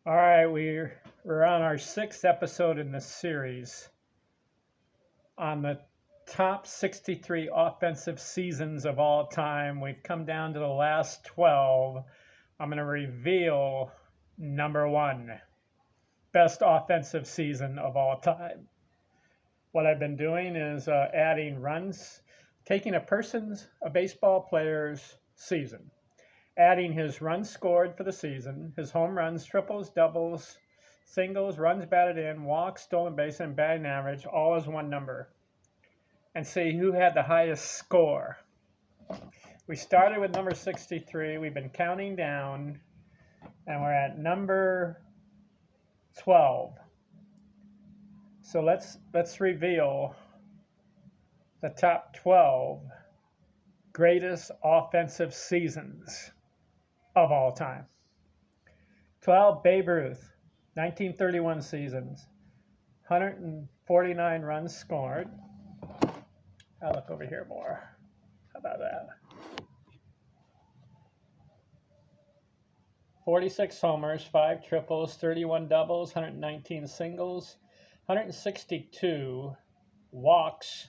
All right, we're on our sixth episode in this series on the top 63 offensive seasons of all time. We've come down to the last 12. I'm going to reveal number one, best offensive season of all time. What I've been doing is adding runs, taking a baseball player's season, adding his runs scored for the season, his home runs, triples, doubles, singles, runs batted in, walks, stolen base, and batting average, all as one number, and see who had the highest score. We started with number 63. We've been counting down, and we're at number 12. So let's reveal the top 12 greatest offensive seasons of all time. 12, Babe Ruth, 1931 seasons, 149 runs scored. I'll look over here more. How about that? 46 homers, 5 triples, 31 doubles, 119 singles, 162 walks,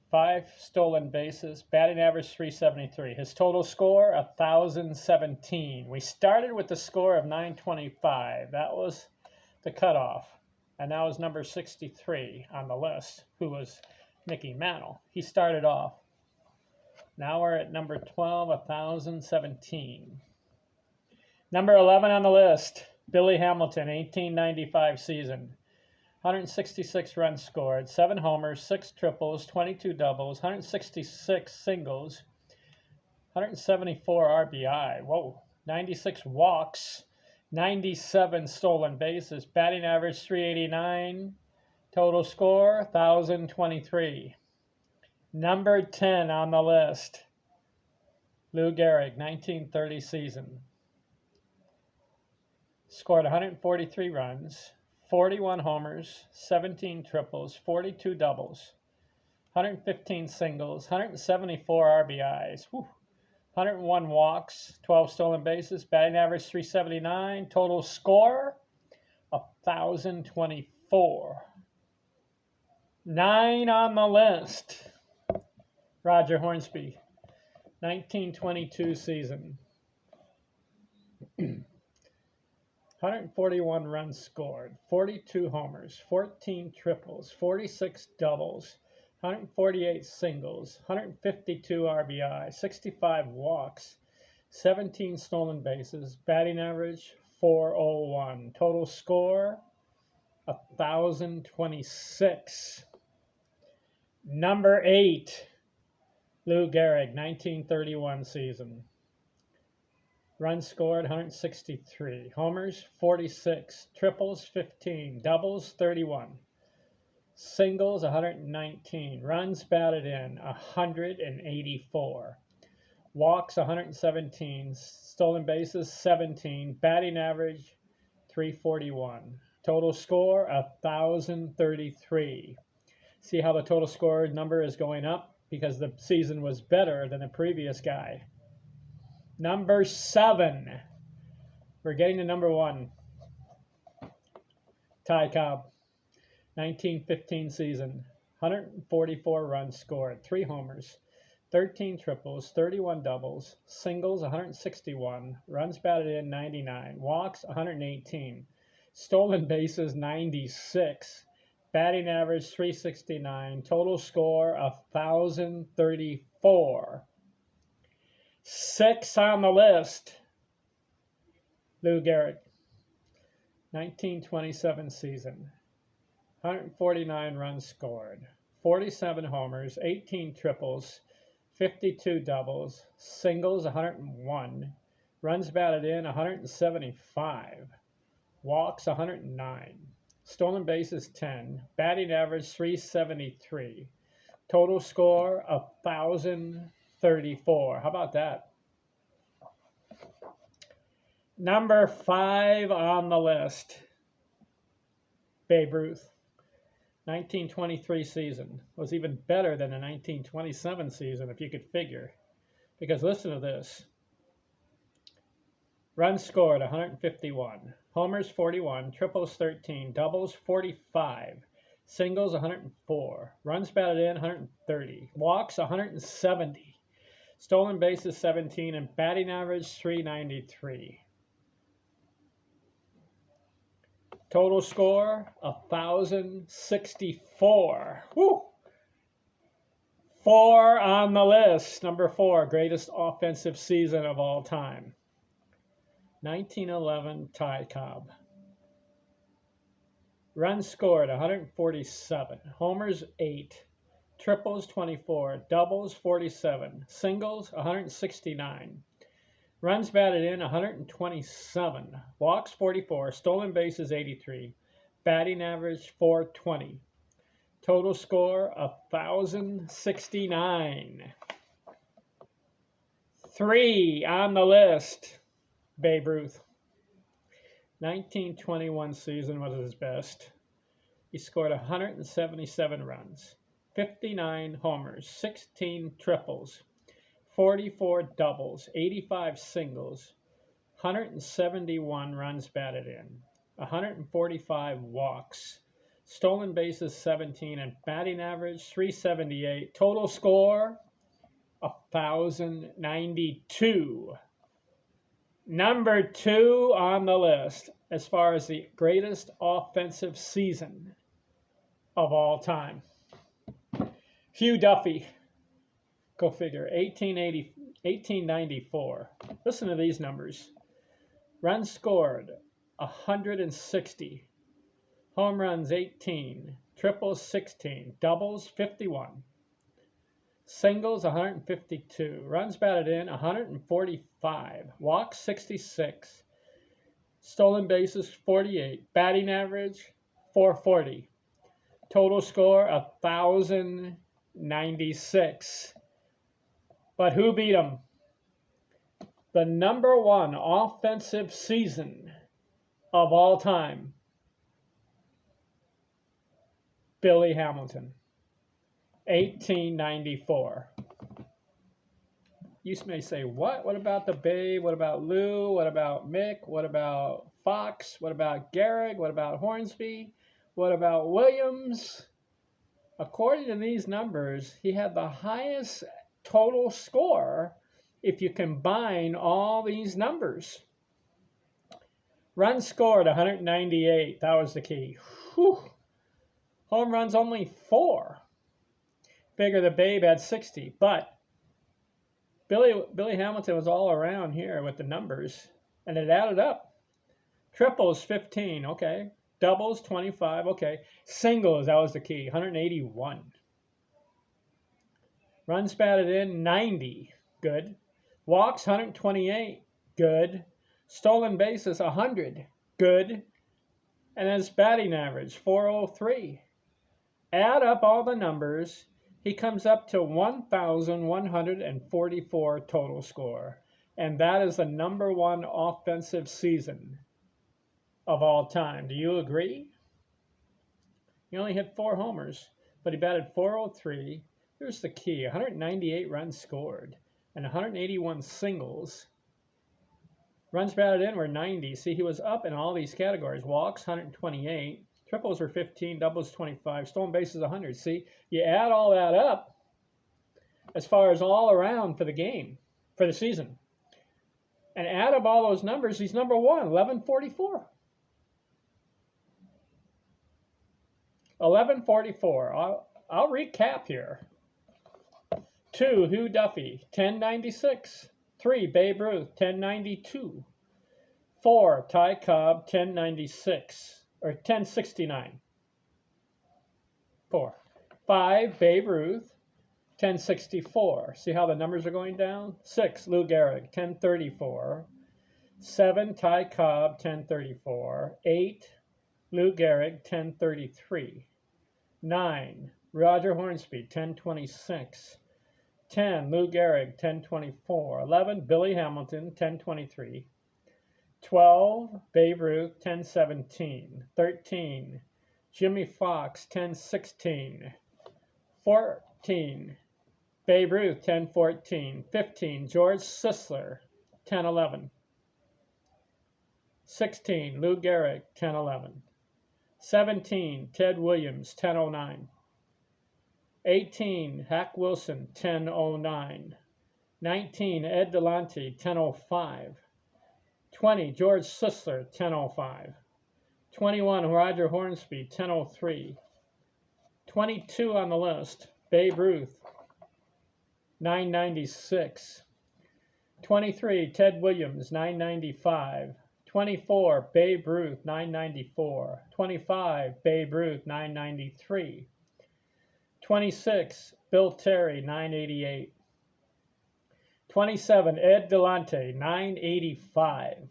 5 stolen bases, batting average 373. His total score, 1,017. We started with the score of 925. That was the cutoff. And that was number 63 on the list, who was Mickey Mantle. He started off. Now we're at number 12, 1,017. Number 11 on the list, Billy Hamilton, 1895 season. 166 runs scored, 7 homers, 6 triples, 22 doubles, 166 singles, 174 RBI, 96 walks, 97 stolen bases, batting average 389, total score 1,023. Number 10 on the list, Lou Gehrig, 1930 season. Scored 143 runs, 41 homers, 17 triples, 42 doubles, 115 singles, 174 RBIs, 101 walks, 12 stolen bases, batting average 379, total score 1,024. 9 on the list, Roger Hornsby, 1922 season. 141 runs scored, 42 homers, 14 triples, 46 doubles, 148 singles, 152 RBI, 65 walks, 17 stolen bases, batting average 401, total score 1,026. Number 8, Lou Gehrig, 1931 season. Runs scored 163, homers 46, triples 15, doubles 31, singles 119, runs batted in 184, walks 117, stolen bases 17, batting average 341, total score 1,033. See how the total score number is going up? Because the season was better than the previous guy. Number 7. We're getting to number 1. Ty Cobb, 1915 season. 144 runs scored, 3 homers, 13 triples, 31 doubles, singles 161, runs batted in 99, walks 118, stolen bases 96, batting average 369, total score 1,034. 6 on the list, Lou Gehrig, 1927 season, 149 runs scored, 47 homers, 18 triples, 52 doubles, singles 101, runs batted in 175, walks 109, stolen bases 10, batting average 373, total score 1,034. How about that? Number 5 on the list, Babe Ruth, 1923 season. Was even better than the 1927 season, if you could figure. Because listen to this. Runs scored 151. Homers 41. Triples 13. Doubles 45. Singles 104. Runs batted in 130. Walks 170. Stolen bases 17 and batting average 393. Total score 1,064. Woo! 4 on the list. Number 4, greatest offensive season of all time. 1911 Ty Cobb. Runs scored 147. Homers 8. Triples 24. Doubles 47. Singles 169. Runs batted in 127. Walks 44. Stolen bases 83. Batting average 420. Total score 1,069. 3 on the list. Babe Ruth. 1921 season was his best. He scored 177 runs, 59 homers, 16 triples, 44 doubles, 85 singles, 171 runs batted in, 145 walks, stolen bases 17, and batting average 378. Total score 1,092. Number 2 on the list as far as the greatest offensive season of all time. Hugh Duffy. Go figure. 1894. Listen to these numbers. Runs scored 160. Home runs 18. Triples 16. Doubles 51. Singles 152. Runs batted in 145. Walks 66. Stolen bases 48. Batting average 440. Total score 1,096. But who beat him? The number 1 offensive season of all time. Billy Hamilton. 1894. You may say, what? What about the Babe? What about Lou? What about Mick? What about Fox? What about Gehrig? What about Hornsby? What about Williams? According to these numbers, he had the highest total score if you combine all these numbers. Runs scored 198. That was the key. Whew. Home runs only 4. Figure the Babe had 60, but Billy Hamilton was all around here with the numbers, and it added up. Triples 15, okay. Doubles 25, okay. Singles, that was the key, 181. Runs batted in 90, good. Walks 128, good. Stolen bases 100, good. And his batting average 403. Add up all the numbers. He comes up to 1,144 total score. And that is the number 1 offensive season of all time. Do you agree? He only hit 4 homers, but he batted 403. Here's the key. 198 runs scored and 181 singles. Runs batted in were 90. See, he was up in all these categories. Walks, 128. Triples were 15, doubles 25, stolen bases 100. See, you add all that up as far as all around for the game, for the season. And add up all those numbers, he's number 1, 1144. 1144. I'll recap here. 2, Hugh Duffy, 1096. 3, Babe Ruth, 1092. 4, Ty Cobb, 1096. Or 1069. 4. 5, Babe Ruth, 1064. See how the numbers are going down? 6, Lou Gehrig, 1034. 7, Ty Cobb, 1034. 8, Lou Gehrig, 1033. 9, Roger Hornsby, 1026. 10, Lou Gehrig, 1024. 11, Billy Hamilton, 1023. 12, Babe Ruth, 1017. 13, Jimmy Fox, 1016. 14, Babe Ruth, 1014. 15, George Sisler, 1011. 16, Lou Gehrig, 1011. 17, Ted Williams, 1009. 18, Hack Wilson, 1009. 19, Ed Delante, 1005. 20, George Sisler, 1005. 21, Roger Hornsby, 1003. 22 on the list, Babe Ruth, 996. 23, Ted Williams, 995. 24, Babe Ruth, 994. 25, Babe Ruth, 993. 26, Bill Terry, 988. 27, Ed Delante, 985.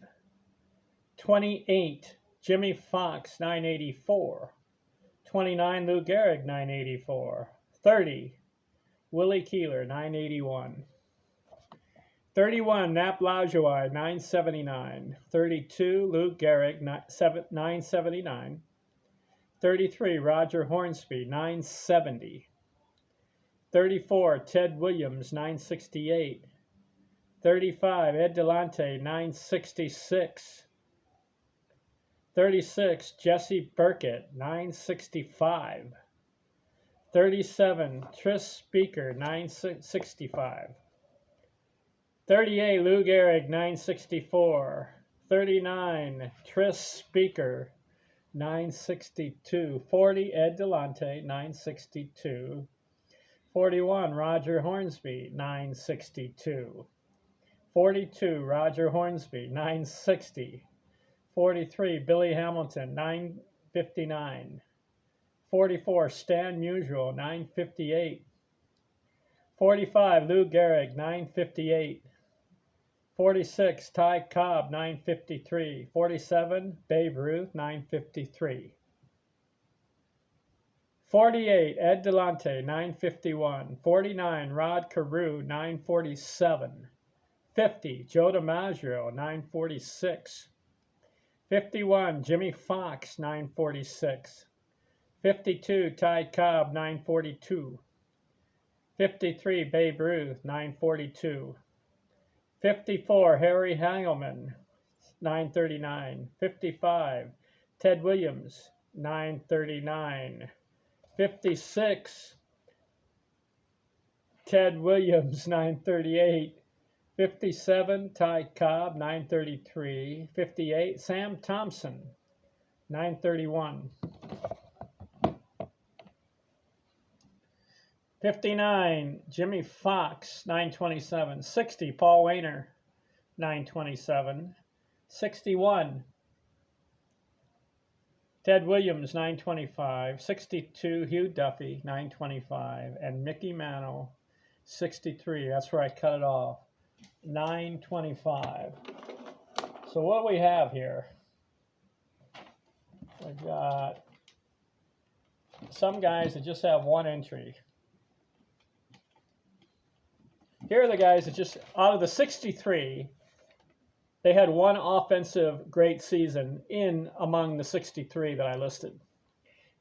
28, Jimmy Fox, 984. 29, Lou Gehrig, 984. 30, Willie Keeler, 981. 31, Nap Lajoie, 979. 32, Lou Gehrig, 979. 33, Roger Hornsby, 970. 34, Ted Williams, 968. 35, Ed Delante, 966. 36, Jesse Burkett, 965. 37, Tris Speaker, 965. 38, Lou Gehrig, 964. 39, Tris Speaker, 962. 40, Ed Delante, 962. 41, Roger Hornsby, 962. 42, Roger Hornsby, 960. 43, Billy Hamilton, 959. 44, Stan Musial, 958. 45, Lou Gehrig, 958. 46, Ty Cobb, 953. 47, Babe Ruth, 953. 48, Ed Delante, 951. 49, Rod Carew, 947. 50, Joe DiMaggio, 946. 51, Jimmy Fox, 946. 52, Ty Cobb, 942. 53, Babe Ruth, 942. 54, Harry Hangelman, 939. 55, Ted Williams, 939. 56, Ted Williams, 938. 57, Ty Cobb, 933. 58, Sam Thompson, 931. 59, Jimmy Fox, 927. 60, Paul Wainer, 927. 61, Ted Williams, 925. 62, Hugh Duffy, 925. And Mickey Mantle, 63. That's where I cut it off. 925. So what do we have here? We've got some guys that just have one entry. Here are the guys that just, out of the 63, they had one offensive great season in among the 63 that I listed.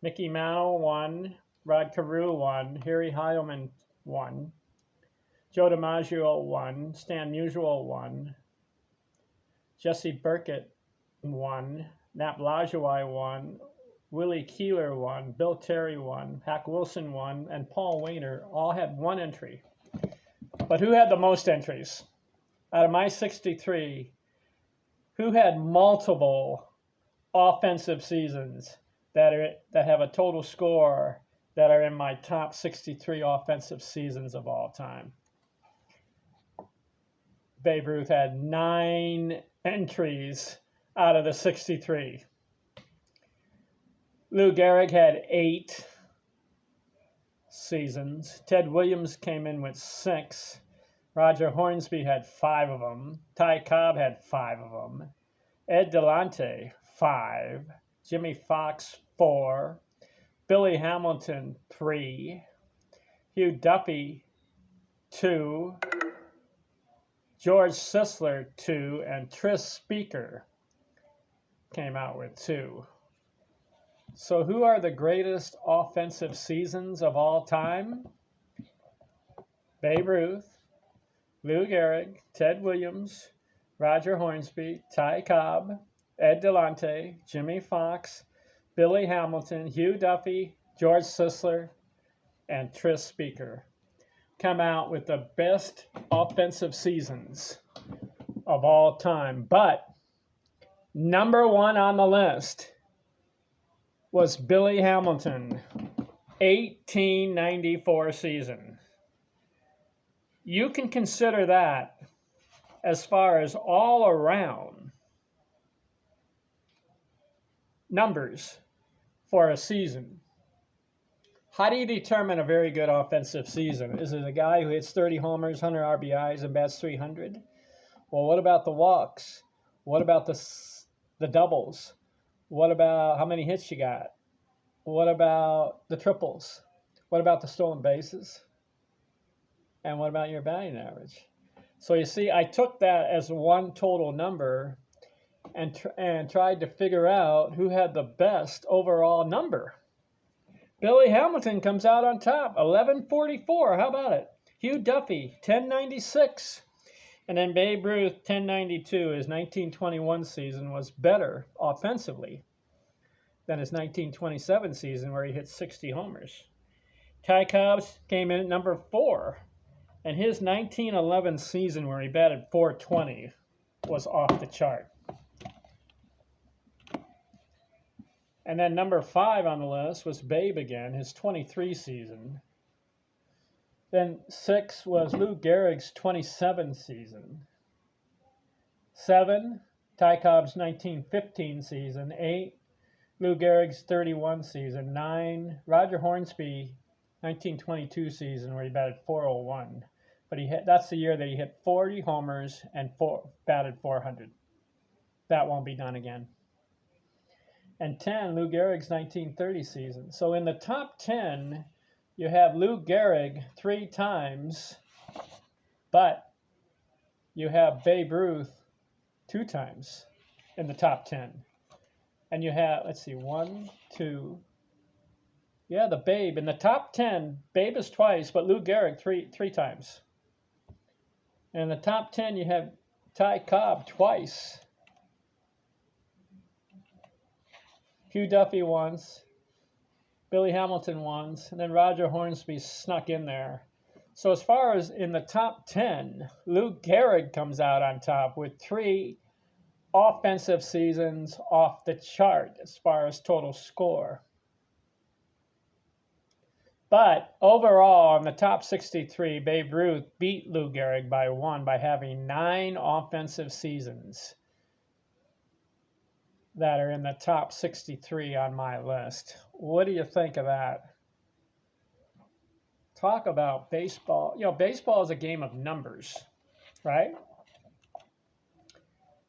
Mickey Mantle, 1. Rod Carew, 1. Harry Heilman, 1. Joe DiMaggio, 1. Stan Musial, 1. Jesse Burkett, 1. Nap Lajoie, 1. Willie Keeler, 1. Bill Terry, 1. Hack Wilson, 1. And Paul Wainer all had one entry. But who had the most entries? Out of my 63, who had multiple offensive seasons that have a total score that are in my top 63 offensive seasons of all time? Babe Ruth had 9 entries out of the 63. Lou Gehrig had 8 seasons. Ted Williams came in with 6. Roger Hornsby had 5 of them. Ty Cobb had 5 of them. Ed Delante, 5. Jimmy Fox, 4. Billy Hamilton, 3. Hugh Duffy, 2. George Sisler, 2. And Tris Speaker came out with 2. So who are the greatest offensive seasons of all time? Babe Ruth, Lou Gehrig, Ted Williams, Roger Hornsby, Ty Cobb, Ed Delonte, Jimmy Fox, Billy Hamilton, Hugh Duffy, George Sisler, and Tris Speaker come out with the best offensive seasons of all time. But number one on the list was Billy Hamilton, 1894 season. You can consider that as far as all around numbers for a season. How do you determine a very good offensive season? Is it a guy who hits 30 homers, 100 RBIs, and bats 300? Well, what about the walks? What about the doubles? What about how many hits you got? What about the triples? What about the stolen bases? And what about your batting average? So you see, I took that as one total number and tried to figure out who had the best overall number. Billy Hamilton comes out on top, 1144. How about it? Hugh Duffy, 1096. And then Babe Ruth, 1092. His 1921 season was better offensively than his 1927 season where he hit 60 homers. Ty Cobb came in at number 4. And his 1911 season where he batted 420 was off the chart. And then number 5 on the list was Babe again, his 23 season. Then 6 was Lou Gehrig's 27 season. 7, Ty Cobb's 1915 season. 8, Lou Gehrig's 31 season. 9, Roger Hornsby 1922 season where he batted 401. But that's the year that he hit 40 homers and batted 400. That won't be done again. And 10, Lou Gehrig's 1930 season. So in the top 10, you have Lou Gehrig 3 times, but you have Babe Ruth 2 times in the top 10. And you have, let's see, 1, 2, yeah, the Babe. In the top 10, Babe is twice, but Lou Gehrig three times. And in the top 10, you have Ty Cobb twice. Hugh Duffy once, Billy Hamilton once, and then Roger Hornsby snuck in there. So as far as in the top 10, Lou Gehrig comes out on top with 3 offensive seasons off the chart as far as total score. But overall, in the top 63, Babe Ruth beat Lou Gehrig by 1 by having 9 offensive seasons that are in the top 63 on my list. What do you think of that? Talk about baseball. You know, baseball is a game of numbers, right?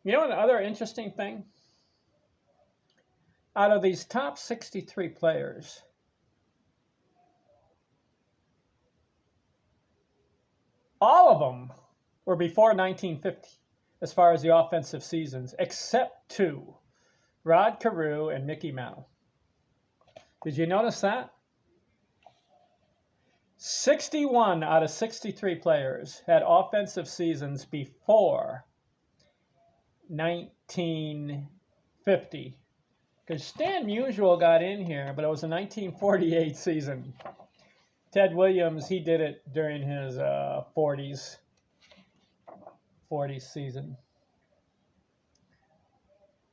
You know another interesting thing? Out of these top 63 players, all of them were before 1950 as far as the offensive seasons, except 2. Rod Carew and Mickey Mantle. Did you notice that? 61 out of 63 players had offensive seasons before 1950. Because Stan Musial got in here, but it was a 1948 season. Ted Williams, he did it during his 40s season.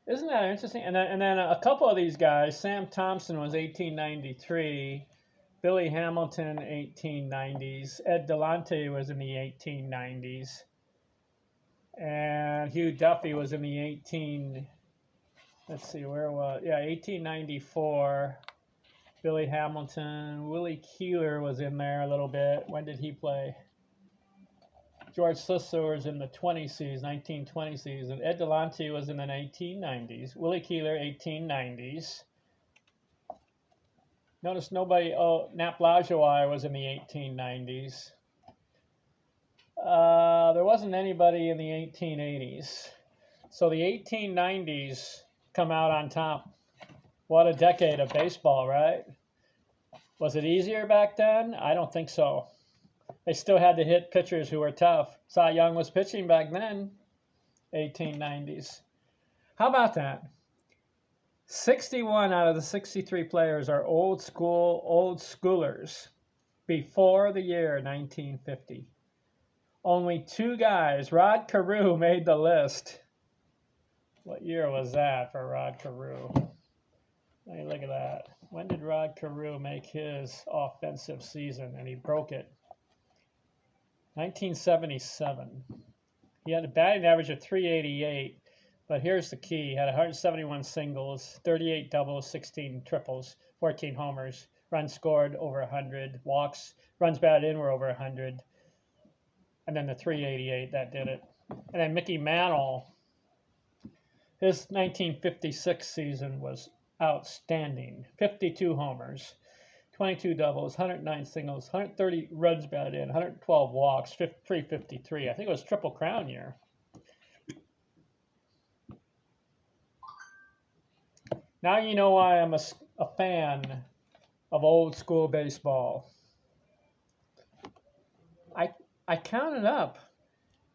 Isn't that interesting? And then a couple of these guys, Sam Thompson was 1893, Billy Hamilton 1890s, Ed Delonte was in the 1890s, and Hugh Duffy was in the 1894. Billy Hamilton, Willie Keeler was in there a little bit. When did he play? George Sisler was in the 1920 season. Ed Delonte was in the 1990s. Willie Keeler, 1890s. Notice Nap Lajoie was in the 1890s. There wasn't anybody in the 1880s. So the 1890s come out on top. What a decade of baseball, right? Was it easier back then? I don't think so. They still had to hit pitchers who were tough. Cy Young was pitching back then, 1890s. How about that? 61 out of the 63 players are old schoolers before the year 1950. Only 2 guys, Rod Carew, made the list. What year was that for Rod Carew? Let me look at that. When did Rod Carew make his offensive season? And he broke it. 1977. He had a batting average of 388, but here's the key. He had 171 singles, 38 doubles, 16 triples, 14 homers, runs scored over 100, walks, runs batted in were over 100, and then the 388, that did it. And then Mickey Mantle, his 1956 season was outstanding. 52 homers, 22 doubles, 109 singles, 130 runs batted in, 112 walks, 353. I think it was Triple Crown year. Now you know why I'm a fan of old school baseball. I counted up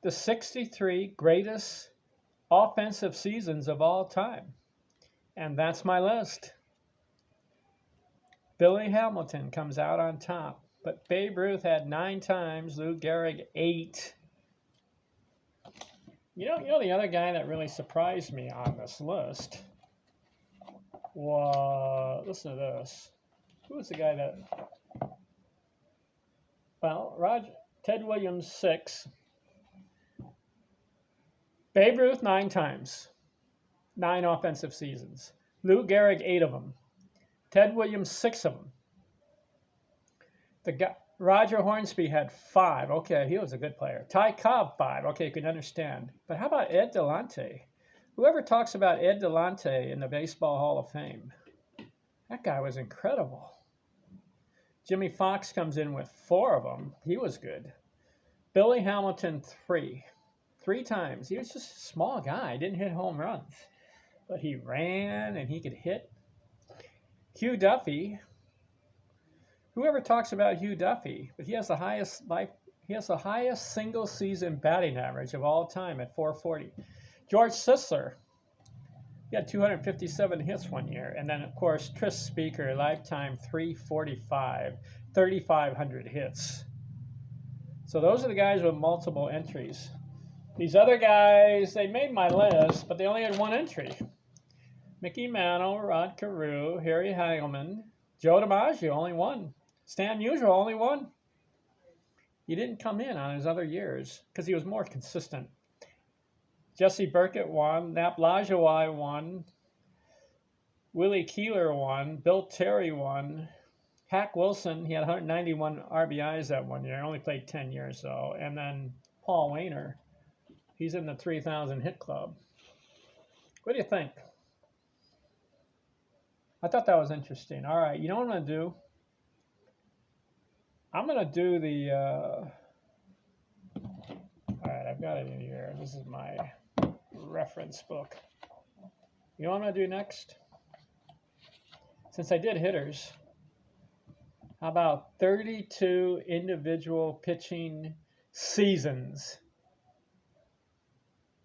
the 63 greatest offensive seasons of all time, and that's my list. Billy Hamilton comes out on top, but Babe Ruth had 9 times, Lou Gehrig 8. You know the other guy that really surprised me on this list was, listen to this. Who was the guy that, well, Ted Williams 6, Babe Ruth 9 times, 9 offensive seasons. Lou Gehrig 8 of them. Ted Williams 6 of them. Roger Hornsby had 5. Okay, he was a good player. Ty Cobb 5. Okay, you can understand. But how about Ed Delonte? Whoever talks about Ed Delonte in the Baseball Hall of Fame, that guy was incredible. Jimmy Fox comes in with 4 of them. He was good. Billy Hamilton 3 times. He was just a small guy. Didn't hit home runs, but he ran and he could hit. Hugh Duffy. Whoever talks about Hugh Duffy, but he has the highest single season batting average of all time at 440. George Sisler, he had 257 hits one year, and then of course Tris Speaker, lifetime 345, 3,500 hits. So those are the guys with multiple entries. These other guys, they made my list, but they only had 1 entry. Mickey Mantle, Rod Carew, Harry Heilmann, Joe DiMaggio, only 1. Stan Musial, only 1. He didn't come in on his other years because he was more consistent. Jesse Burkett won, Nap Lajoie won, Willie Keeler won, Bill Terry won, Hack Wilson, he had 191 RBIs that one year, only played 10 years though, and then Paul Wainer, he's in the 3,000 hit club. What do you think? I thought that was interesting. All right, you know what I'm going to do? I'm going to do the, all right, I've got it in here. This is my reference book. You know what I'm going to do next? Since I did hitters, how about 32 individual pitching seasons?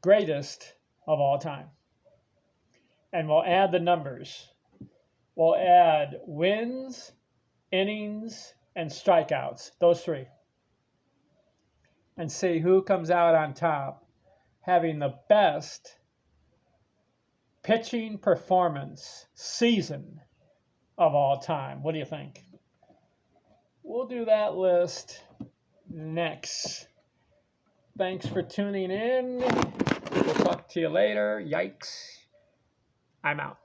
Greatest of all time. And we'll add the numbers. We'll add wins, innings, and strikeouts, those 3. And see who comes out on top having the best pitching performance season of all time. What do you think? We'll do that list next. Thanks for tuning in. We'll talk to you later. Yikes. I'm out.